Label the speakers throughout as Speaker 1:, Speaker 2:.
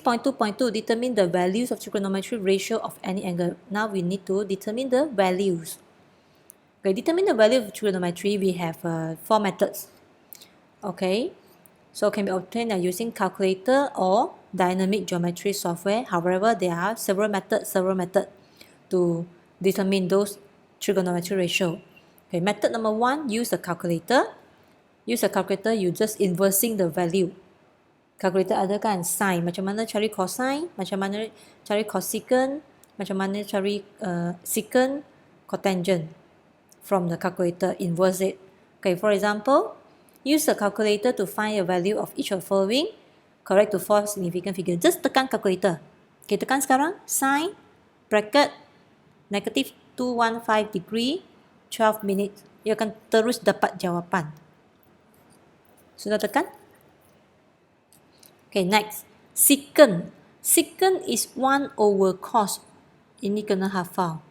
Speaker 1: 6.2.2 determine the values of trigonometric ratio of any angle. Now we need to determine the values. Okay, determine the value of trigonometry, we have 4 methods. Okay, so can be obtained using calculator or dynamic geometry software. However, there are several methods to determine those trigonometry ratio. Okay, method number 1, use a calculator. Use a calculator, you just inversing the value. Calculator ada kan sin, macam mana cari cosine, macam mana cari cosecant, macam mana cari secant, cotangent from the calculator, inverse it. Okay, for example, use the calculator to find a value of each of the following, correct to 4 significant figure. Just tekan calculator. Okay, tekan sekarang, sin, bracket, negative 215 degree, 12 minutes. You akan terus dapat jawapan. Sudah tekan? Okay, next. Secant. Secant is 1 over cos. Ini kena hafal.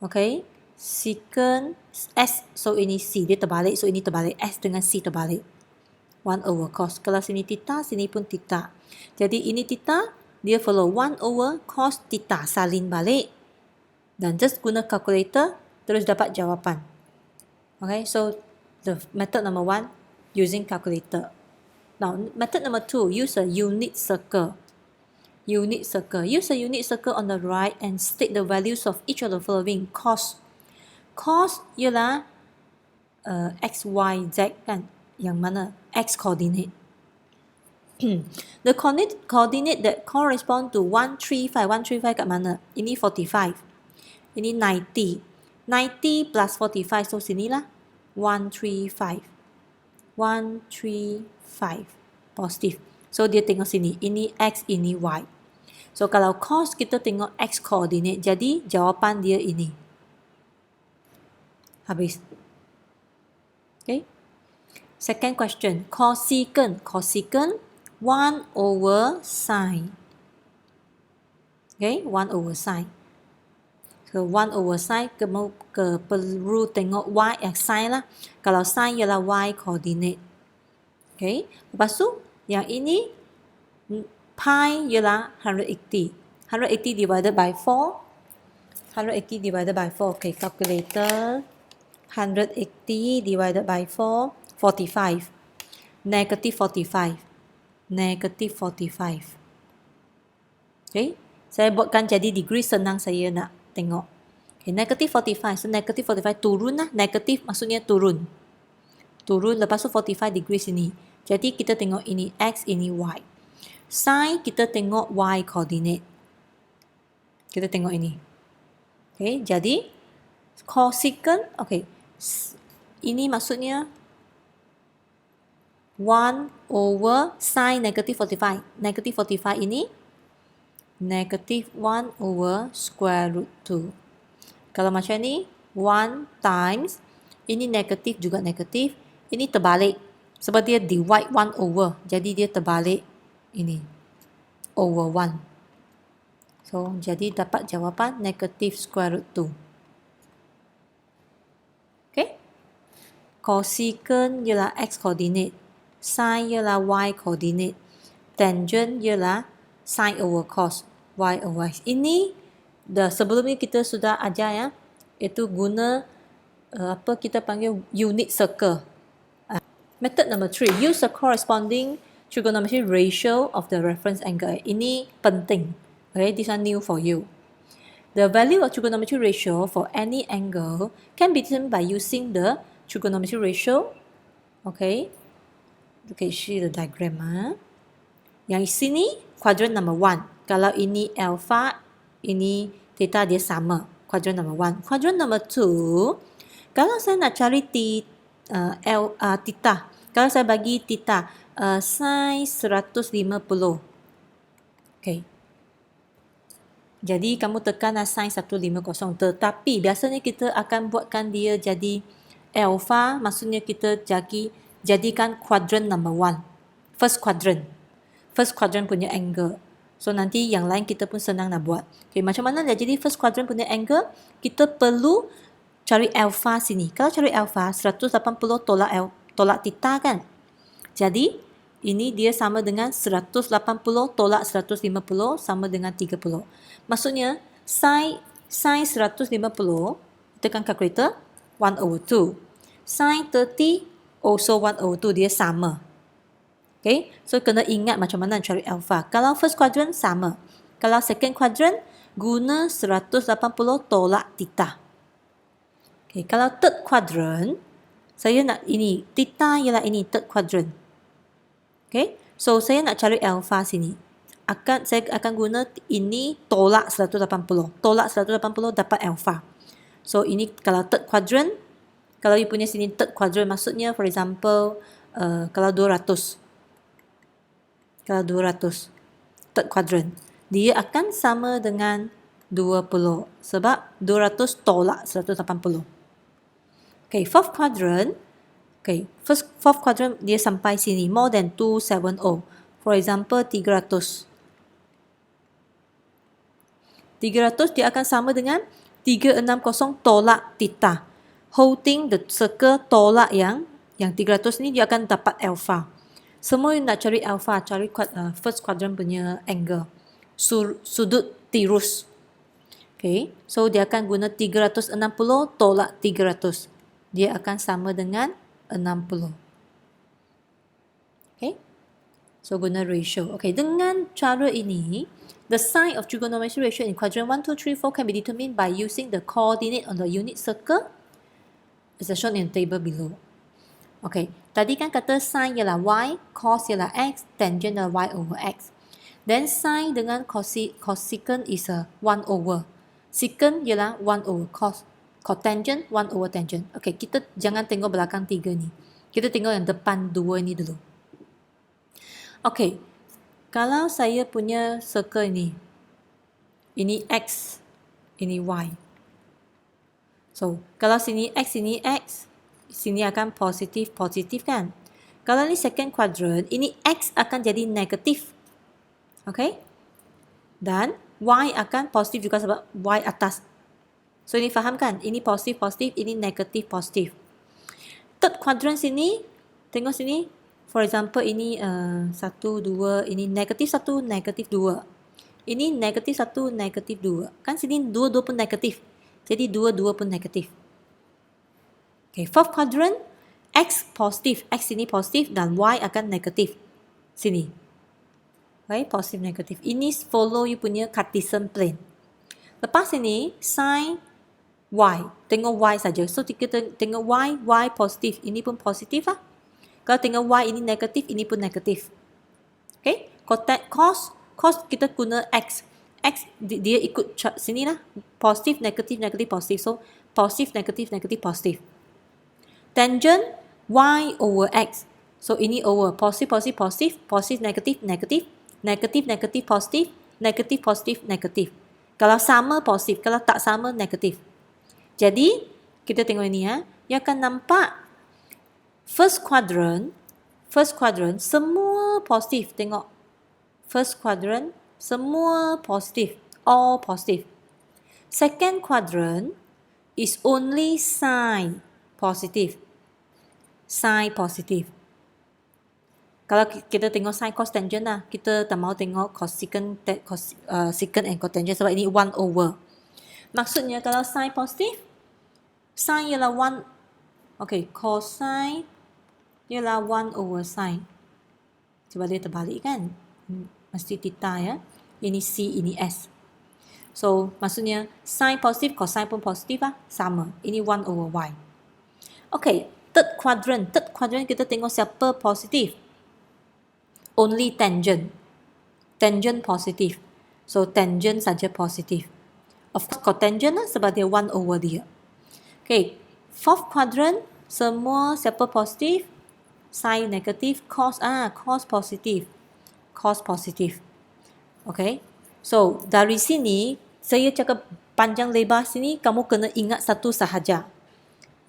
Speaker 1: Okay. Secant S. So ini C. Dia terbalik. So ini terbalik. S dengan C terbalik. 1 over cos. Kalau sini theta, sini pun theta. Jadi ini theta, dia follow 1 over cos theta. Salin balik. Dan just guna calculator, terus dapat jawapan. Okay. So the method number 1, using calculator. Now, method number 2, use a unit circle. Unit circle. Use a unit circle on the right and state the values of each of the following. Cos. Cos ialah X, Y, Z kan? Yang mana? X coordinate. The coordinate that correspond to 135. 135 kat mana? Ini 45. Ini 90. 90 plus 45. So, sinilah 135. 135 positif. So dia tengok sini, ini X, ini Y. So kalau cos kita tengok X coordinate, jadi jawapan dia ini. Habis. Okay. Second question, cosecant. Cosecant 1 over sin. Okay, 1 over sin. So 1 over sin perlu tengok Y sin lah. Kalau sin ialah Y coordinate. Okay. Lepas tu yang ini pi ialah 180. 180 divided by 4. 180 divided by 4. Okay, calculator. 180 divided by 4. 45. Negative 45. Negative 45. Okay. Saya buatkan jadi degree, senang saya nak tengok. Okay, negative 45. So negative 45 turun lah. Negative maksudnya turun. Turun, lepas tu 45 degree sini. Jadi kita tengok ini X, ini Y. Sin kita tengok Y coordinate. Kita tengok ini. Okay, jadi cosecant, okay. Ini maksudnya 1 over sin negative 45. Negative 45 ini negative 1 over square root 2. Kalau macam ni, 1 times, ini negatif juga negatif, ini terbalik. Sebab dia divide 1 over, jadi dia terbalik ini, over 1. So, jadi dapat jawapan negatif square root 2. Okay? Cosecant ialah X coordinate, sin ialah Y coordinate, tangent ialah sin over cos, Y over X. Ini sebelum ni kita sudah ajar ya, iaitu guna apa kita panggil unit circle. Method number 3, use the corresponding trigonometric ratio of the reference angle. Ini penting. Okay, this one new for you. The value of trigonometric ratio for any angle can be determined by using the trigonometric ratio. Okay, okay, see the diagram. Yang sini quadrant number 1. Kalau ini alpha, ini theta, dia sama. Quadrant number 1. Quadrant number 2, kalau saya nak cari theta, kalau saya bagi theta sin 150. Okay. Jadi kamu tekan sin 150. Tetapi biasanya kita akan buatkan dia jadi alpha, maksudnya kita jadikan quadrant number 1. First quadrant. First quadrant punya angle. So nanti yang lain kita pun senang nak buat. Okay, macam mana nak jadi first quadrant punya angle? Kita perlu cari alpha sini. Kalau cari alpha, 180 tolak theta kan? Jadi, Ini dia sama dengan 180 tolak 150 sama dengan 30. Maksudnya, sin 150, tekan calculator, 1/2. Sin 30, also 1/2, dia sama. Okay, so kena ingat macam mana cari alpha. Kalau first quadrant, sama. Kalau second quadrant, guna 180 tolak theta. Okay, kalau third quadrant, saya nak ini, theta ialah ini, third quadrant. Okay, so saya nak cari alpha sini. Saya akan guna ini tolak 180. Tolak 180 dapat alpha. So ini kalau third quadrant, kalau you punya sini third quadrant maksudnya for example kalau 200. Kalau 200 third quadrant, dia akan sama dengan 20 sebab 200 tolak 180. Okay, fourth quadrant. Okay, fourth quadrant dia sampai sini, more than 270. For example, 300. 300 dia akan sama dengan 360 tolak theta. Holding the circle tolak yang 300 ni dia akan dapat alpha. Semua yang nak cari alpha, cari first quadrant punya angle. Sudut tirus. Okay, so dia akan guna 360 tolak 300. Dia akan sama dengan 60. Okay, so guna ratio. Okay, dengan cara ini, the sign of trigonometry ratio in quadrant 1, 2, 3, 4 can be determined by using the coordinate on the unit circle as shown in the table below. Okay, tadi kan kata sin ialah y, cos ialah x, tangent ialah y over x. Then sin dengan cosecant is a 1 over. Secant ialah 1 over cos. Cotangent 1 over tangent. Okay, kita jangan tengok belakang 3 ni. Kita tengok yang depan 2 ni dulu. Okay, kalau saya punya circle ini x, ini y. So, kalau sini x, sini akan positif kan? Kalau ni second quadrant, ini x akan jadi negatif. Okay? Dan y akan positif juga sebab y atas. So, ini faham kan? Ini positif, ini negatif, positif. Third quadrant sini, tengok sini. For example, ini 1, 2, ini negatif 1, negatif 2. Ini negatif 1, negatif 2. Kan sini 2 pun negatif. Jadi 2 pun negatif. Okay, fourth quadrant, x positif. X sini positif dan y akan negatif. Sini. Okay, positif, negatif. Ini follow you punya Cartesian plane. Lepas ini, sin y. Tengok y saja. So, kita tengok y positif. Ini pun positif lah. Kalau tengok y ini negatif, ini pun negatif. Okay? Cos kita guna x. X dia ikut sini lah. Positif, negatif, negatif, positif. So, positif, negatif, negatif, positif. Tangent y over x. So, ini over. Positif, positif, positif. Positif, negatif, negatif. Negatif, negatif, positif. Negatif, positif, negatif. Kalau sama, positif. Kalau tak sama, negatif. Jadi, kita tengok ini ya. Yang akan nampak first quadrant, semua positif. Tengok. First quadrant, semua positif. All positif. Second quadrant is only sign positif. Sign positif. Kalau kita tengok sin cos tangent lah. Kita tak mahu tengok cosecant and cotangent sebab ini 1 over. Maksudnya kalau sin positif, sin ialah 1. Okay, cosine ialah 1 over sin. Sebab dia terbalik kan? Mesti theta ya. Ini C, ini S. So, maksudnya sin positif, cosine pun positif lah. Sama. Ini 1 over Y. Okay, third quadrant. Third quadrant kita tengok siapa positif. Only tangent. Tangent positif. So, tangent saja positif. Of course, cotangent lah sebab dia 1 over dia. Okay, fourth quadrant, semua siapa positif? Sin negatif, cos positif. Cos positif. Okay, so dari sini, saya cakap panjang lebar sini, kamu kena ingat satu sahaja.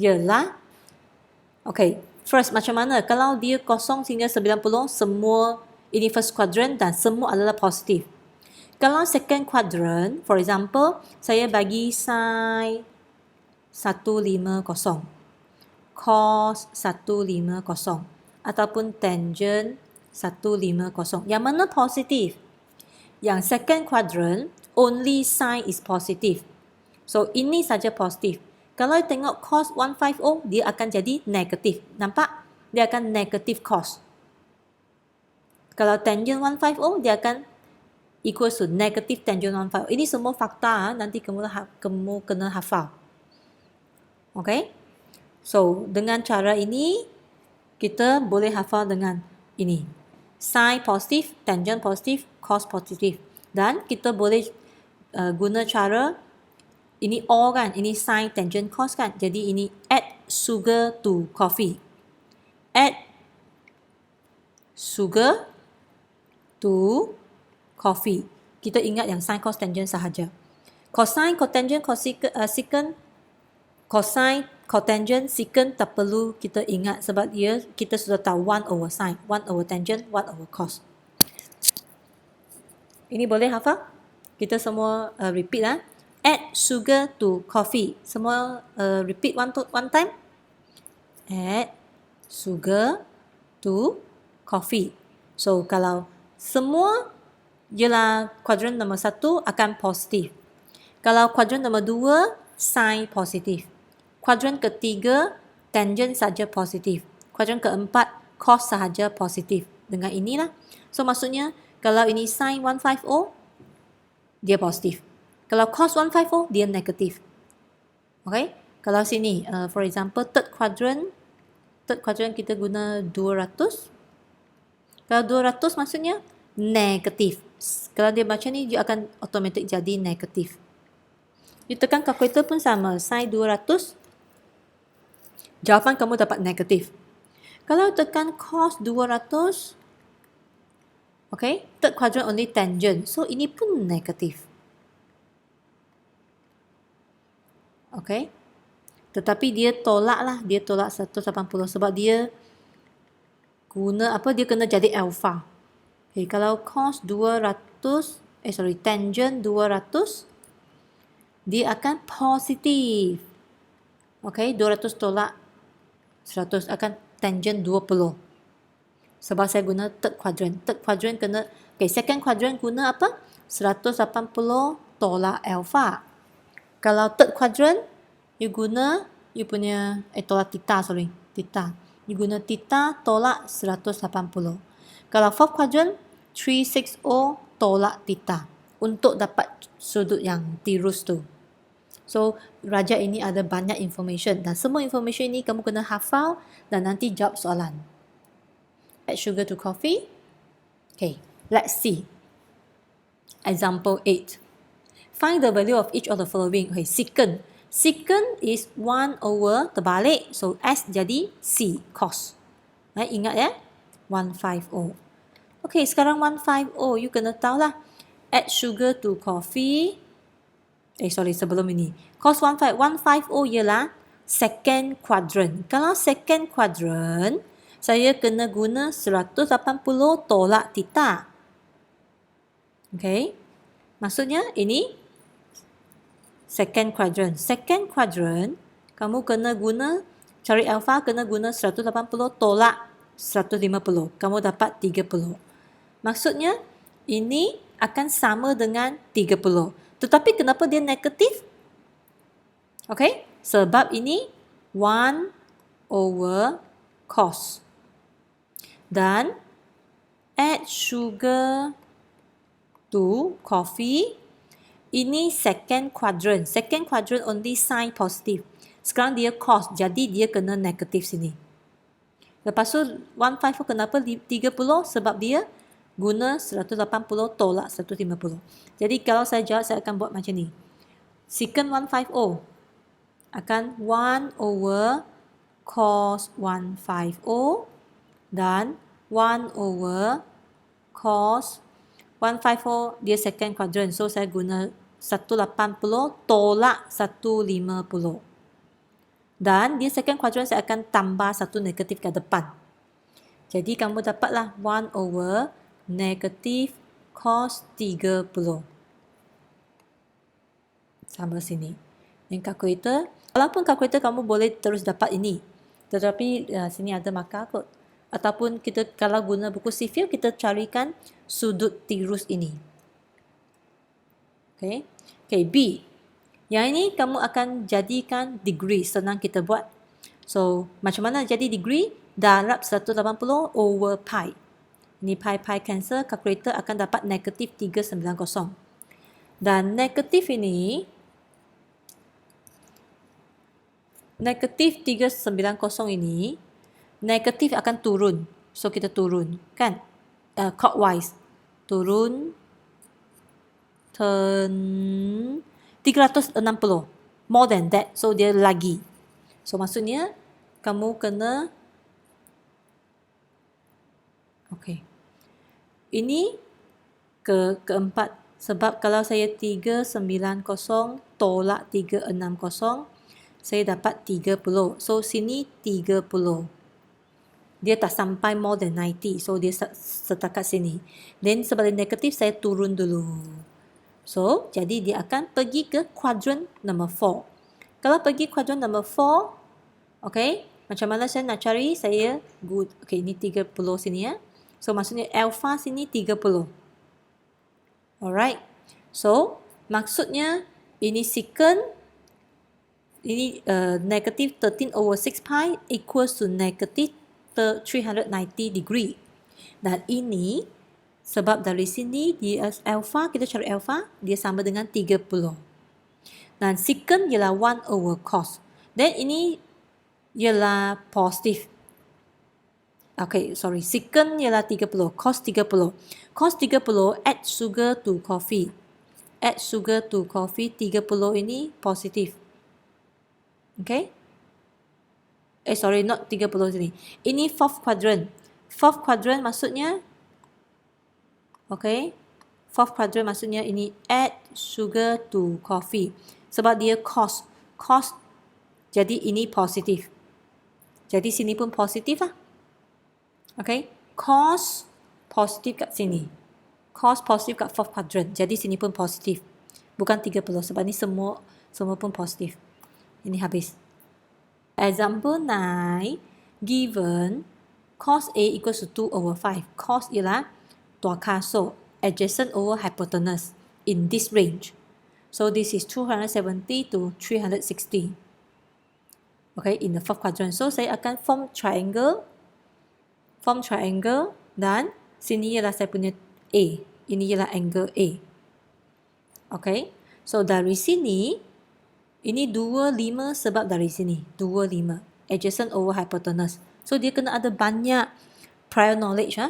Speaker 1: Ialah, okay, first macam mana? Kalau dia 0 hingga 90, semua ini first quadrant dan semua adalah positif. Kalau second quadrant, for example, saya bagi sin 150, cos 150 ataupun tangent 150. Yang mana positif? Yang second quadrant, only sign is positive. So, ini saja positif. Kalau tengok cos 150, dia akan jadi negatif. Nampak? Dia akan negative cos. Kalau tangent 150, dia akan equals to negative tangent 150. Ini semua fakta, nanti kamu kena hafal. Okay? So, dengan cara ini, kita boleh hafal dengan ini. Sin positif, tangent positif, cos positif. Dan kita boleh guna cara ini all kan, ini sin, tangent, cos kan. Jadi ini add sugar to coffee. Add sugar to coffee. Kita ingat yang sin, cos, tangent sahaja. Cosine, cotangent, secant, cosine, cotangent, secant tak perlu kita ingat sebab kita sudah tahu 1 over sin, 1 over tangent, 1 over cos. Ini boleh hafal? Kita semua repeat lah. Add sugar to coffee. Semua repeat one time. Add sugar to coffee. So, kalau semua ialah kuadran nombor 1 akan positif. Kalau kuadran nombor 2, sin positif. Kuadran ketiga, tangent saja positif. Kuadran keempat, cos sahaja positif. Dengan inilah. So, maksudnya, kalau ini sin 150, dia positif. Kalau cos 150, dia negatif. Okay? Kalau sini, for example, third quadrant kita guna 200. Kalau 200 maksudnya negatif. Kalau dia macam ni, dia akan automatic jadi negatif. You tekan kalkulator pun sama. Sin 200, jawapan kamu dapat negatif. Kalau tekan cos 200, okay, third quadrant only tangent. So, ini pun negatif. Okay. Tetapi dia tolak lah. Dia tolak 180 sebab dia guna apa? Dia kena jadi alpha. Okay, kalau cos 200, tangent 200, dia akan positif. Okay, 200 tolak 100 akan tangent 20. Sebab saya guna third quadrant. Third quadrant kena, okay, second quadrant guna apa? 180 tolak alpha. Kalau third quadrant, you guna, you punya, tolak theta, theta. You guna theta tolak 180. Kalau fourth quadrant, 360 tolak theta. Untuk dapat sudut yang tirus tu. So, raja ini ada banyak information. Dan semua information ini kamu kena hafal dan nanti jawab soalan. Add sugar to coffee. Okay, let's see. Example 8. Find the value of each of the following. Okay, secant. Secant is 1 over terbalik. So, S jadi C, cos. Ingat ya? 150. Okay, sekarang 150. You kena tahu lah. Add sugar to coffee. Sebelum ini. Cos 150 ialah second quadrant. Kalau second quadrant, saya kena guna 180 tolak theta. Okay. Maksudnya ini second quadrant. Second quadrant, kamu kena guna, cari alpha kena guna 180 tolak 150. Kamu dapat 30. Maksudnya, ini akan sama dengan 30. Tetapi kenapa dia negatif? Okay, sebab ini 1 over cos. Dan add sugar to coffee. Ini second quadrant. Second quadrant only sign positif. Sekarang dia cos, jadi dia kena negatif sini. Lepas tu 150 kenapa 30? Sebab dia guna 180 tolak 150. Jadi kalau saya jawab, saya akan buat macam ni. Secant 150 akan 1 over cos 150 dan 1 over cos 150 dia second quadrant. So, saya guna 180 tolak 150. Dan dia second quadrant saya akan tambah satu negatif ke depan. Jadi, kamu dapatlah 1 over negatif cos 30. Sama sini. Yang kalkulator. Walaupun kalkulator kamu boleh terus dapat ini. Tetapi sini ada markah kot. Ataupun kita kalau guna buku sifil, kita carikan sudut tirus ini. Okay. Okay, B. Yang ini kamu akan jadikan degree. Senang kita buat. So, macam mana jadi degree? Darab 180 over pi. Ini pi cancel, calculator akan dapat negatif 390. Dan negatif ini, negatif 390 ini, negatif akan turun. So, kita turun. Kan? Clockwise. Turun. Turn 360. More than that. So, dia lagi. So, maksudnya, kamu kena... Okay. Ini keempat. Sebab kalau saya 390 tolak 360, saya dapat 30. So, sini 30. Dia tak sampai more than 90. So, dia setakat sini. Then, sebagai negatif, saya turun dulu. So, jadi dia akan pergi ke kuadran nombor 4. Kalau pergi kuadran nombor 4, okay, macam mana saya nak cari? Saya, okay, ini 30 sini ya. So, maksudnya alpha sini 30. Alright. So, maksudnya ini secant, ini negative 13 over 6 pi equals to negative 390 degree. Dan ini, sebab dari sini, dia alpha, kita cari alpha, dia sama dengan 30. Dan secant ialah 1 over cos. Dan ini ialah positif. Okay, sorry. Secant ialah 30. Cos 30. Cos 30, add sugar to coffee. Add sugar to coffee, 30 ini positif. Okay? Sorry, not 30 sini. Ini fourth quadrant. Fourth quadrant maksudnya, okay? Fourth quadrant maksudnya ini add sugar to coffee. Sebab dia cos. Cos, jadi ini positif. Jadi sini pun positif lah. Okay, cos positif kat sini. Cos positif kat fourth quadrant. Jadi sini pun positif. Bukan 30 sebab ni semua pun positif. Ini habis. Example 9. Given cos A equals to 2 over 5. Cos ialah tua kasut. Adjacent over hypotenuse in this range. So this is 270 to 360. Okay, in the fourth quadrant. So saya akan form triangle dan sini ialah saya punya A. Ini ialah angle A. Okay. So dari sini, ini 25 sebab dari sini. 25. Adjacent over hypotenuse. So dia kena ada banyak prior knowledge.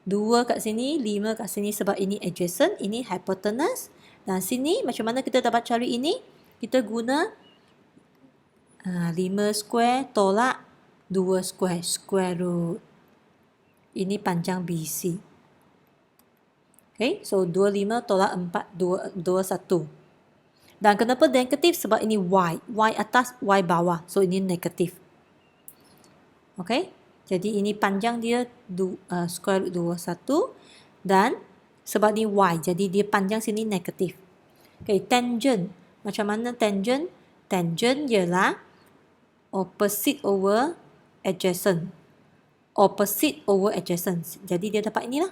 Speaker 1: 2 kat sini, 5 kat sini sebab ini adjacent, ini hypotenuse. Dan sini macam mana kita dapat cari ini? Kita guna 5 square tolak 2 square. Square root. Ini panjang BC. Okay, so 25 tolak 4, 21. Dan kenapa negatif? Sebab ini Y. Y atas, Y bawah. So, ini negatif. Okay, jadi ini panjang dia square root 21. Dan sebab ini Y, jadi dia panjang sini negatif. Okay, tangent. Macam mana tangent? Tangent ialah opposite over adjacent. Opposite over adjacent. Jadi dia dapat inilah.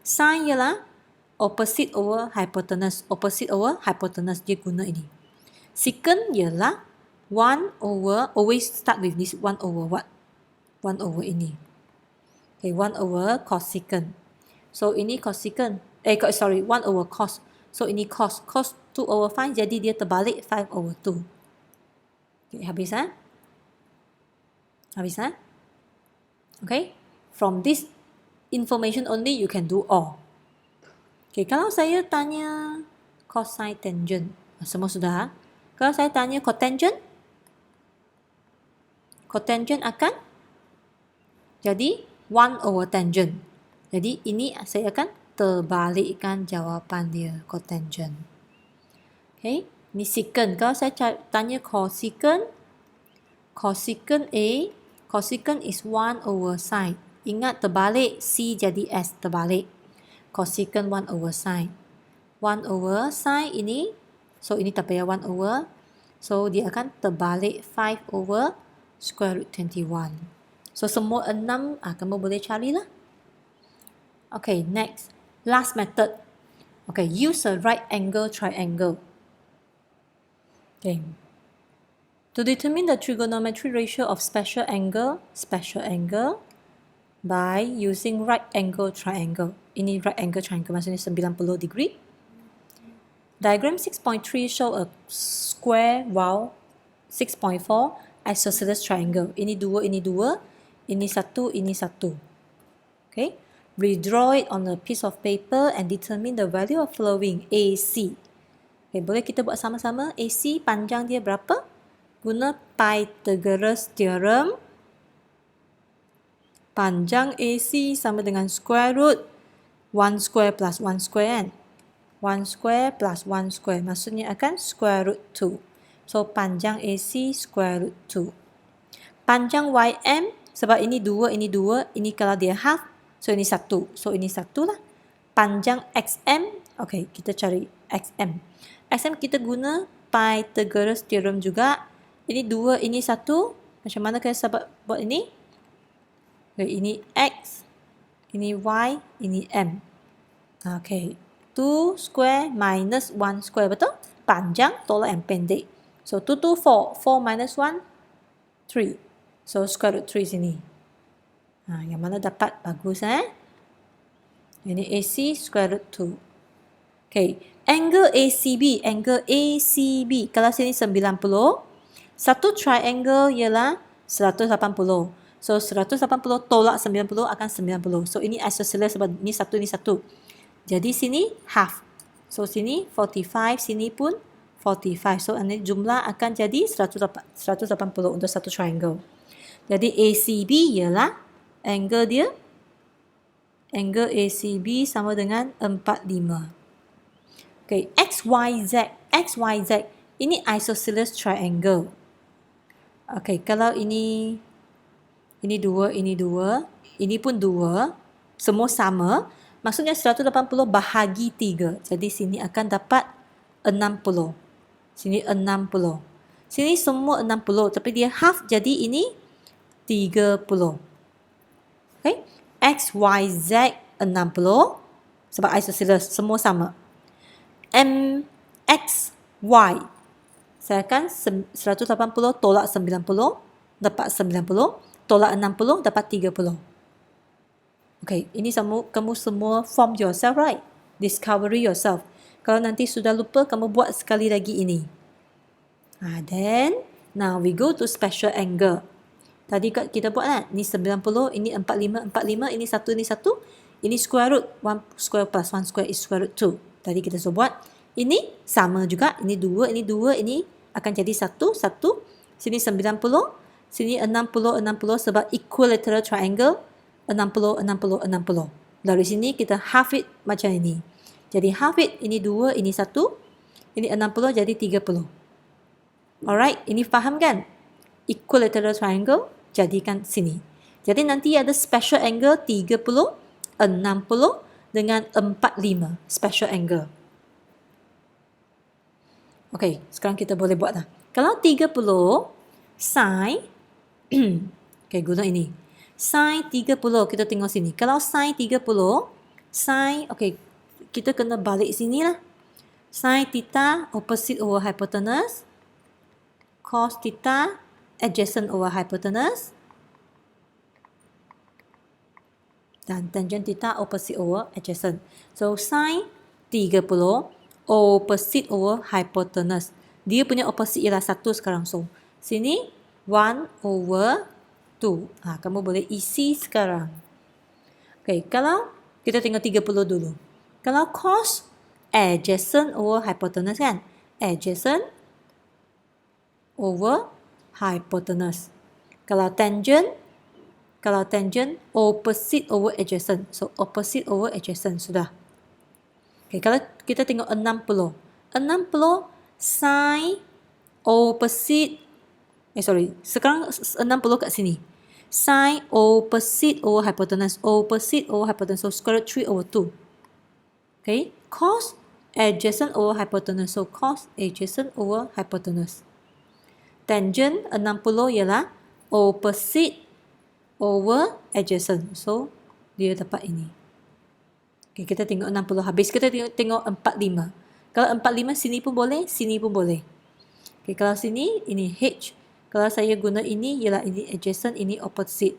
Speaker 1: Sin ialah opposite over hypotenuse. Opposite over hypotenuse. Dia guna ini. Secant ialah 1 over, always start with this 1 over what? 1 over ini. Okay, 1 over cosecant. So ini cosecant. 1 over cos. So ini cos. Cos 2 over 5. Jadi dia terbalik 5 over 2. Okay, habis Habis Okay, from this information only you can do all. Okay, kalau saya tanya cosine tangent, semua sudah. Kalau saya tanya cotangent, cotangent akan jadi 1 over tangent. Jadi ini saya akan terbalikkan jawapan dia, cotangent. Okay, ini secant. Kalau saya tanya cosecant, cosecant A, cosecant is 1 over sine. Ingat terbalik, C jadi S terbalik. Cosecant 1 over sine. 1 over sine ini, so ini tak payah 1 over. So dia akan terbalik 5 over square root 21. So semua 6 kamu boleh carilah. Okay, next. Last method. Okay, use a right angle triangle. Okay. To determine the trigonometry ratio of special angle by using right angle triangle. Ini right angle triangle maksudnya 90 degree. Diagram 6.3 show a square wall 6.4 isosceles triangle. Ini 2, ini 2, ini 1, ini 1. Okay. Redraw it on a piece of paper and determine the value of following AC. Okay, boleh kita buat sama-sama. AC panjang dia berapa? Guna Pythagoras theorem. Panjang AC sama dengan square root 1 square plus 1 square kan? 1 square plus 1 square. Maksudnya akan square root 2. So, panjang AC square root 2. Panjang YM, sebab ini 2, ini 2. Ini kalau dia half, so ini 1. So, ini 1 lah. Panjang XM, okay, kita cari XM. XM kita guna Pythagoras theorem juga. Ini 2, ini 1. Macam mana kita buat ini? Okay, ini X, ini Y, ini M. Okay. 2 square minus 1 square, betul? Panjang tolak yang pendek. So 2, 2, 4. 4 minus 1, 3. So square root 3 sini. Yang mana dapat? Bagus Ini AC square root 2. Okay. Angle ACB. Angle ACB. Kalau sini 90. Satu triangle ialah 180. So 180 tolak 90 akan 90. So ini isosceles sebab ini 1, ini 1. Jadi sini half. So sini 45, sini pun 45. So ini jumlah akan jadi 180 untuk satu triangle. Jadi ACB ialah angle dia. Angle ACB sama dengan 45. Okay, XYZ. XYZ. Ini isosceles triangle. Okay, kalau ini 2, ini 2. Ini pun 2. Semua sama. Maksudnya 180 bahagi 3. Jadi sini akan dapat 60. Sini 60. Sini semua 60. Tapi dia half jadi ini 30. Okay. X, Y, Z 60. Sebab isosceles. Semua sama. M, X, Y. Saya akan 180 tolak 90. Dapat 90. Tolak 60 dapat 30. Okay, ini kamu semua form yourself, right? Discovery yourself. Kalau nanti sudah lupa, kamu buat sekali lagi ini. Then, now we go to special angle. Tadi kita buat kan? Ini 90, ini 45, 45, ini 1, ini 1. Ini square root. 1 square plus 1 square is square root 2. Tadi kita sudah buat. Ini sama juga. Ini 2, ini 2, ini akan jadi 1, 1. Sini 90, sini 60, 60 sebab equilateral triangle. 60, 60, 60. Dari sini kita half it macam ini. Jadi half it, ini 2, ini 1. Ini 60 jadi 30. Alright, ini faham kan? Equilateral triangle, jadikan sini. Jadi nanti ada special angle 30, 60 dengan 45. Special angle. Okay, sekarang kita boleh buat dah. Kalau 30, sin, okay, guna ini. Sin 30, kita tengok sini. Kalau sin 30, sin, okay, kita kena balik sini lah. Sin theta, opposite over hypotenuse. Cos theta, adjacent over hypotenuse. Dan tangent theta, opposite over adjacent. So, sin 30, opposite over hypotenuse. Dia punya opposite ialah 1 sekarang. So, sini 1 over 2. Kamu boleh isi sekarang. Okay, kalau kita tengok 30 dulu. Kalau cos adjacent over hypotenuse kan? Adjacent over hypotenuse. Kalau tangent opposite over adjacent. So opposite over adjacent sudah. Okay, kalau kita tengok 60. 60 sin opposite sekarang 60 kat sini. Sin opposite over hypotenuse. Opposite over hypotenuse. So, square root 3 over 2. Okay. Cos adjacent over hypotenuse. So, cos adjacent over hypotenuse. Tangent 60 ialah opposite over adjacent. So, dia dapat ini. Okay, kita tengok 60 habis. Kita tengok 45. Kalau 45 sini pun boleh, sini pun boleh. Okay, kalau sini, ini H. Kalau saya guna ini, ialah ini adjacent, ini opposite.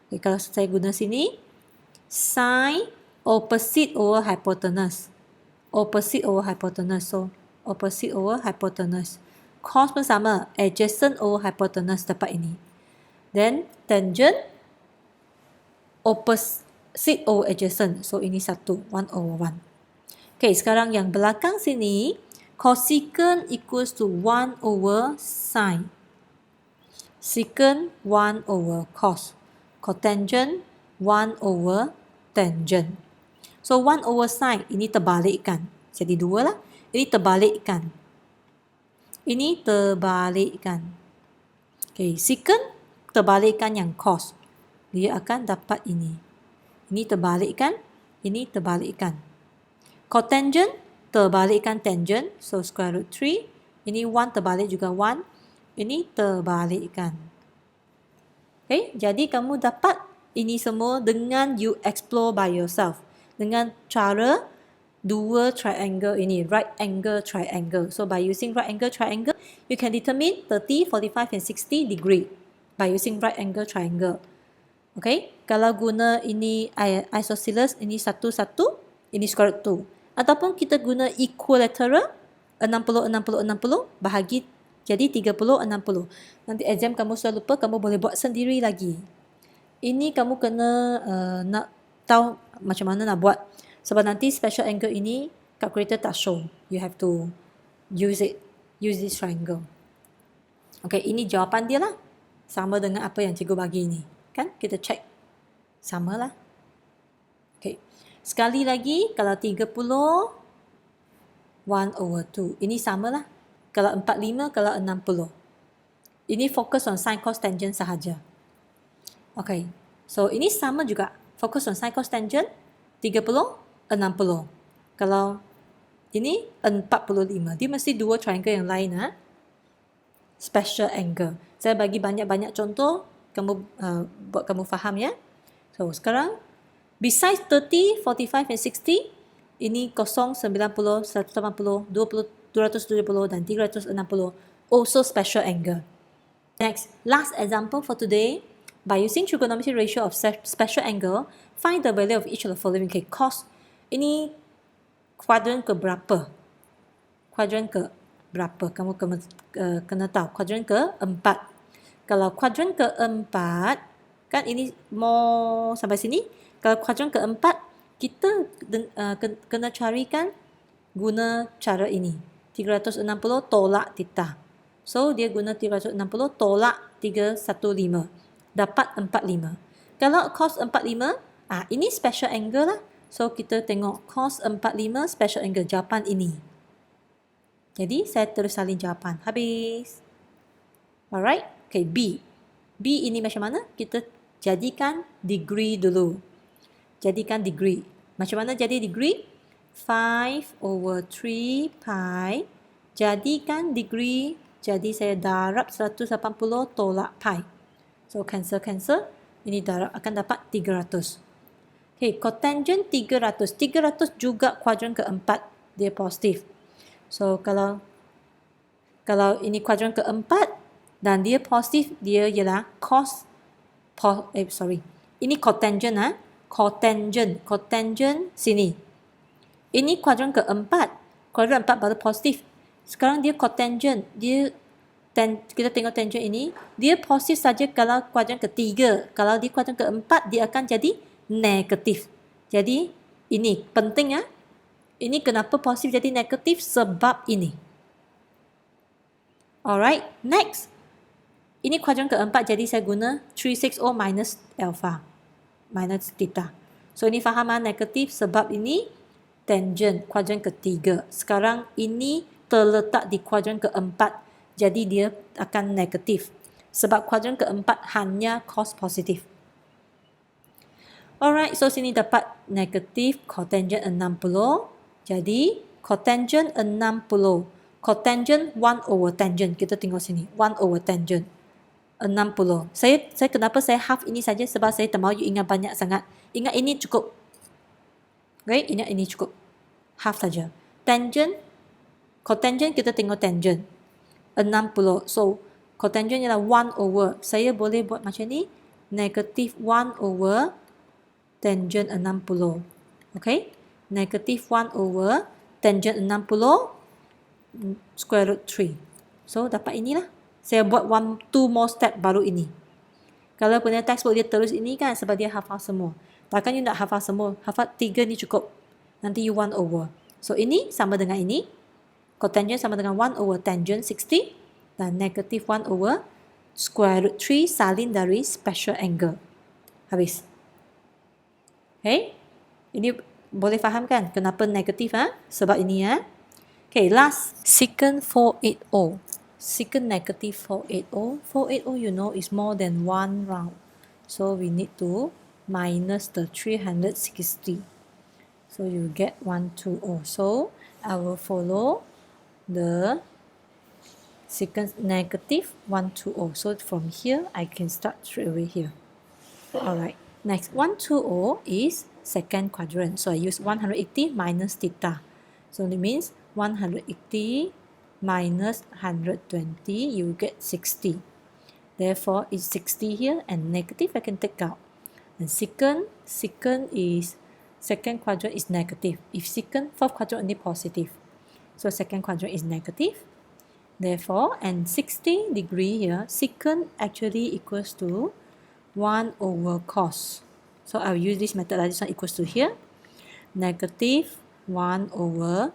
Speaker 1: Okay, kalau saya guna sini, sine opposite over hypotenuse. Opposite over hypotenuse. So, opposite over hypotenuse. Cos pun sama. Adjacent over hypotenuse dapat ini. Then, tangent opposite over adjacent. So, ini 1 over 1. Okay, sekarang yang belakang sini, cosecant equals to 1 over sine. Secant 1 over cos. Cotangent 1 over tangent. So 1 over sine ini terbalikkan. Jadi 2 lah. Ini terbalikkan. Ini terbalikkan. Okay, secant terbalikkan yang cos. Dia akan dapat ini. Ini terbalikkan. Ini terbalikkan. Cotangent terbalikkan tangent. So square root 3. Ini 1 terbalik juga 1. Ini terbalikkan. Okay, jadi kamu dapat ini semua dengan you explore by yourself. Dengan cara dua triangle ini, right angle triangle. So by using right angle triangle, you can determine 30, 45 and 60 degree by using right angle triangle. Okay, kalau guna ini isosceles, ini 1, 1, ini square root 2. Ataupun kita guna equilateral, 60, 60, 60, bahagi jadi 30, 60. Nanti exam kamu sudah lupa, kamu boleh buat sendiri lagi. Ini kamu kena nak tahu macam mana nak buat. Sebab nanti special angle ini calculator tak show. You have to use it. Use this triangle. Okay, ini jawapan dia lah. Sama dengan apa yang cikgu bagi ni. Kan? Kita check. Sama lah. Okay. Sekali lagi, kalau 30, 1 over 2. Ini sama lah. Kalau 45, kalau 60. Ini fokus on sin, cos, tangent sahaja. Okay. So, ini sama juga. Fokus on sin, cos, tangent. 30, 60. Kalau ini 45. Dia mesti dua triangle yang lain. Special angle. Saya bagi banyak-banyak contoh. Kamu buat kamu faham ya. So, sekarang. Besides 30, 45 and 60. Ini 0, 90, 180, 20, 270 dan 360. Also special angle. Next, last example for today. By using trigonometry ratio of special angle, find the value of each of the following. Okay, cos. Ini kuadran ke berapa? Kuadran ke berapa? Kamu kena tahu. Kuadran ke 4. Kalau kuadran ke 4, kan ini mau sampai sini. Kalau kuadran ke 4, kita kena carikan guna cara ini. 360 tolak theta. So, dia guna 360 tolak 315. Dapat 45. Kalau cos 45, ini special angle lah. So, kita tengok cos 45 special angle. Jawapan ini. Jadi, saya terus salin jawapan. Habis. Alright. Okay, B. B ini macam mana? Kita jadikan degree dulu. Jadikan degree. Macam mana jadi degree? 5 over 3 pi. Jadikan degree. Jadi, saya darab 180 tolak pi. So, cancel. Ini darab akan dapat 300. Okay, cotangent 300. 300 juga kuadran keempat. Dia positif. So, kalau ini kuadran keempat dan dia positif, dia ialah cos. Ini cotangent. Cotangent sini. Ini kuadran keempat. Kuadran 4 baru positif. Sekarang dia cotangent. Kita tengok tangent ini. Dia positif saja kalau kuadran ketiga. Kalau di kuadran keempat, dia akan jadi negatif. Jadi, ini penting ya. Ini kenapa positif jadi negatif? Sebab ini. Alright, next. Ini kuadran keempat, jadi saya guna 360 minus alpha. Minus theta. So, ini faham negatif sebab ini tangent kuadran ketiga. Sekarang ini terletak di kuadran keempat. Jadi dia akan negatif. Sebab kuadran keempat hanya cos positif. Alright, so sini dapat negatif cotangent 60. Jadi cotangent 60. Cotangent 1 over tangent. Kita tengok sini. 1 over tangent. 60. Saya kenapa saya half ini saja? Sebab saya tak mahu you ingat banyak sangat. Ingat ini cukup. Okay, ingat ini cukup. Half saja. Tangent, cotangent kita tengok tangent. 60. So, cotangent ialah 1 over. Saya boleh buat macam ni. Negative 1 over tangent 60. Okay? Negative 1 over tangent 60 square root 3. So, dapat inilah. Saya buat 2 more step baru ini. Kalau punya textbook dia terus ini kan sebab dia hafal semua. Takkan you nak hafal semua. Hafal 3 ni cukup. Nanti you 1 over. So, ini sama dengan ini. Cotangent sama dengan 1 over tangent 60. Dan negative 1 over square root 3 salin dari special angle. Habis. Okay. Ini boleh faham kan kenapa negatif sebab ini Okay, last secant 480. Secant negative 480. 480 you know is more than 1 round. So we need to minus the 360. So you get 120. So I will follow the secant negative 120. So from here I can start straight away here. Alright. Next 120 is second quadrant. So I use 180 minus theta. So it means 180 minus 120, you get 60. Therefore, it's 60 here and negative I can take out. And secant is, second quadrant is negative. If secant, fourth quadrant only positive. So second quadrant is negative. Therefore, and 60 degree here, secant actually equals to 1 over cos. So I'll use this method like this one equals to here. Negative 1 over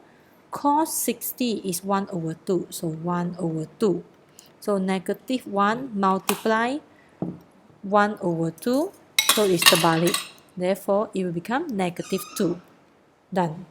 Speaker 1: cos 60 is 1 over 2. So 1 over 2. So negative 1 multiply 1 over 2. So it's terbalik. Therefore, it will become negative 2. Done.